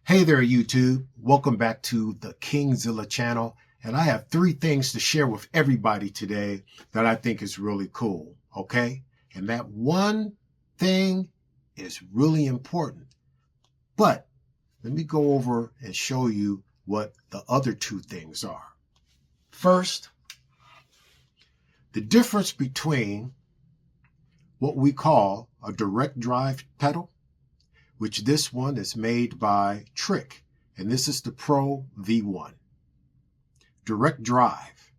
Hey there, YouTube. Welcome back to the Kingzilla channel. And I have 3 things to share with everybody today that I think is really cool, okay? And that one thing is really important. But let me go over and show you what the other 2 things are. First, the difference between what we call a direct drive pedal, which this one is made by Trick, and this is the Pro V1. Direct drive.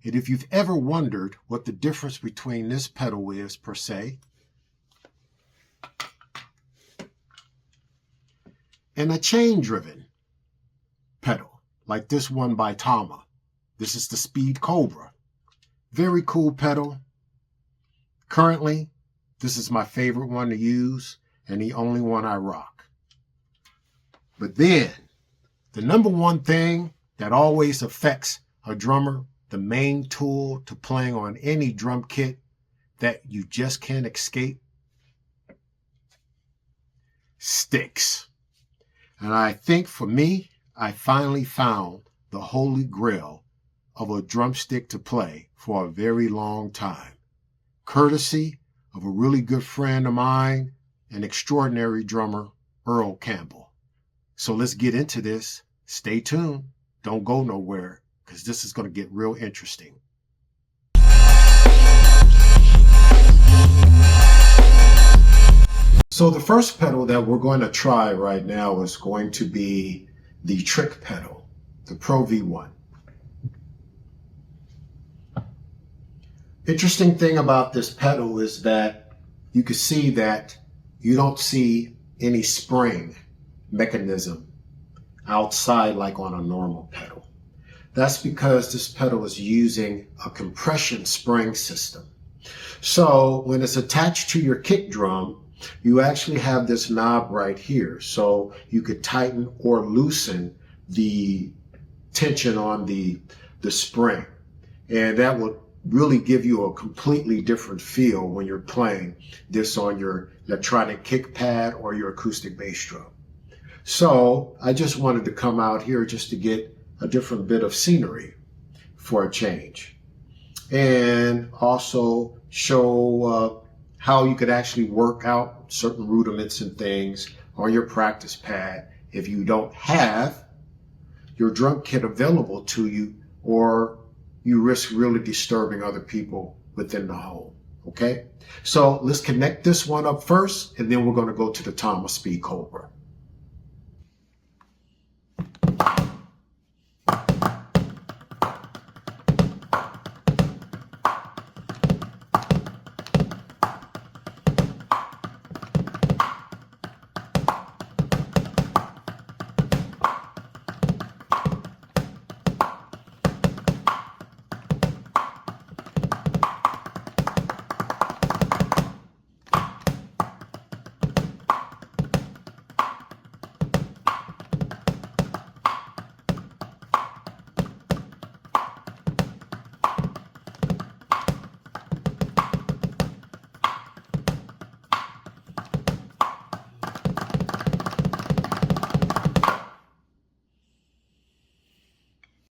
And if you've ever wondered what the difference between this pedal is per se, and a chain-driven pedal, like this one by Tama. This is the Speed Cobra. Very cool pedal. Currently, this is my favorite one to use, and the only one I rock. But then, the number one thing that always affects a drummer, the main tool to playing on any drum kit that you just can't escape, sticks. And I think for me, I finally found the holy grail of a drumstick to play for a very long time, courtesy of a really good friend of mine, an extraordinary drummer, Earl Campbell. So let's get into this. Stay tuned. Don't go nowhere, because this is going to get real interesting. So the first pedal that we're going to try right now is going to be the Trick pedal, the Pro V1. Interesting thing about this pedal is that you can see that you don't see any spring mechanism outside like on a normal pedal. That's because this pedal is using a compression spring system. So when it's attached to your kick drum, you actually have this knob right here. So you could tighten or loosen the tension on the spring. And that will really give you a completely different feel when you're playing this on your electronic kick pad or your acoustic bass drum. So I just wanted to come out here just to get a different bit of scenery for a change, and also show how you could actually work out certain rudiments and things on your practice pad if you don't have your drum kit available to you, or you risk really disturbing other people within the home. Okay, so let's connect this one up first, and then we're going to go to the Tama Speed Cobra.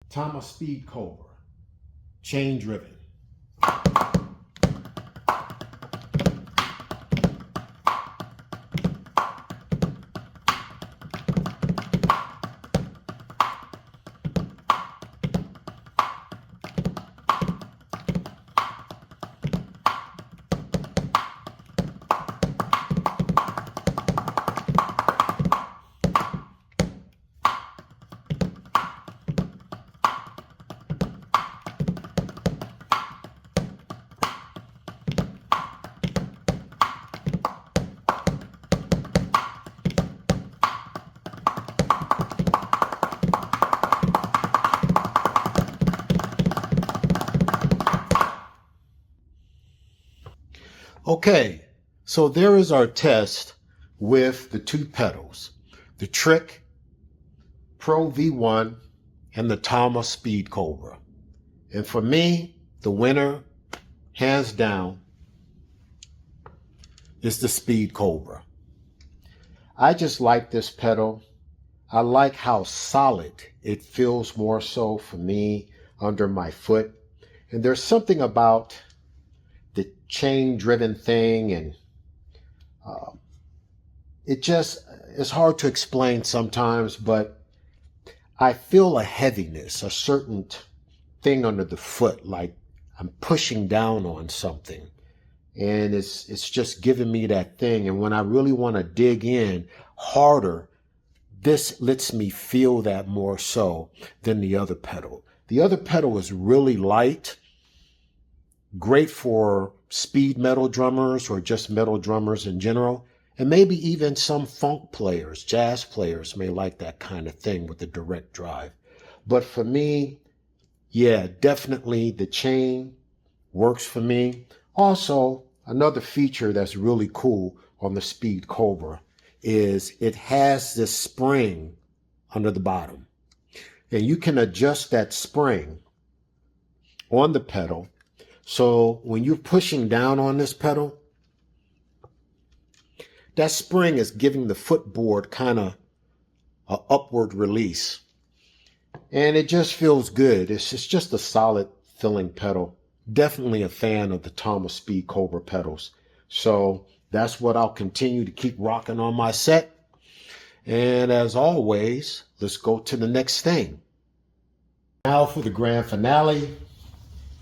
Tama Speed Cobra, chain driven. Okay, so there is our test with the 2 pedals, the Trick Pro V1 and the Tama Speed Cobra. And for me, the winner, hands down, is the Speed Cobra. I just like this pedal. I like how solid it feels more so for me under my foot. And there's something about the chain driven thing, and uh, it just, it's hard to explain sometimes, but I feel a heaviness, a certain thing under the foot, like I'm pushing down on something. And it's just giving me that thing. And when I really want to dig in harder, this lets me feel that more so than the other pedal. The other pedal is really light, great for speed metal drummers or just metal drummers in general. And maybe even some funk players, jazz players may like that kind of thing with the direct drive. But for me, yeah, definitely the chain works for me. Also, another feature that's really cool on the Speed Cobra is it has this spring under the bottom. And you can adjust that spring on the pedal. So when you're pushing down on this pedal, that spring is giving the footboard kind of an upward release. And it just feels good. It's just a solid feeling pedal. Definitely a fan of the Thomas Speed Cobra pedals. So that's what I'll continue to keep rocking on my set. And as always, let's go to the next thing. Now for the grand finale,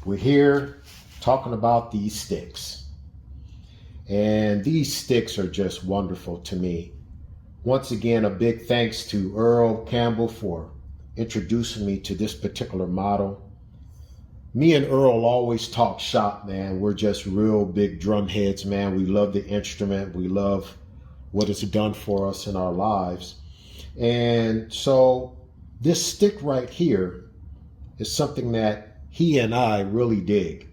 we're here talking about these sticks. And these sticks are just wonderful to me. Once again, a big thanks to Earl Campbell for introducing me to this particular model. Me and Earl always talk shop, man. We're just real big drum heads, man. We love the instrument. We love what it's done for us in our lives. And so this stick right here is something that he and I really dig.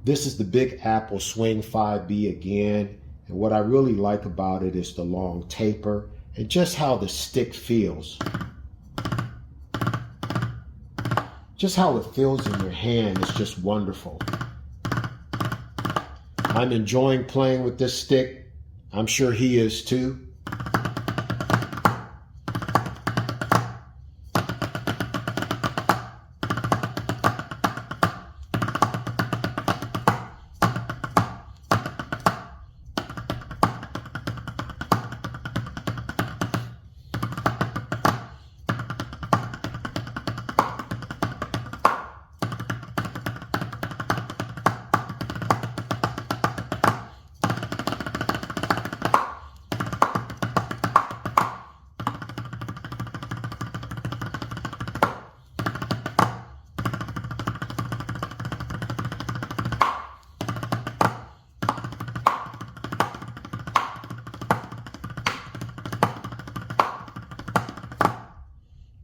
This is the Big Apple Swing 5B again. And what I really like about it is the long taper and just how the stick feels. Just how it feels in your hand is just wonderful. I'm enjoying playing with this stick. I'm sure he is too.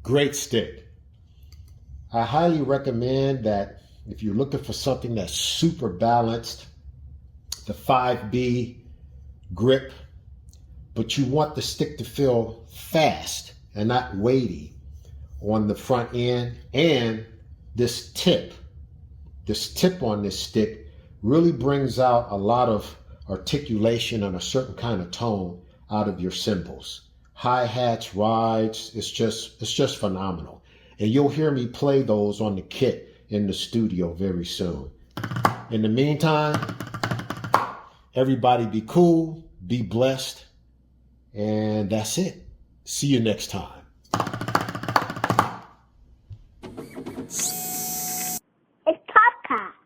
Great stick. I highly recommend that if you're looking for something that's super balanced, the 5B grip, but you want the stick to feel fast and not weighty on the front end. And this tip on this stick really brings out a lot of articulation and a certain kind of tone out of your cymbals. Hi-hats, rides, it's just phenomenal. And you'll hear me play those on the kit in the studio very soon. In the meantime, everybody be cool, be blessed, and that's it. See you next time. It's Popcast.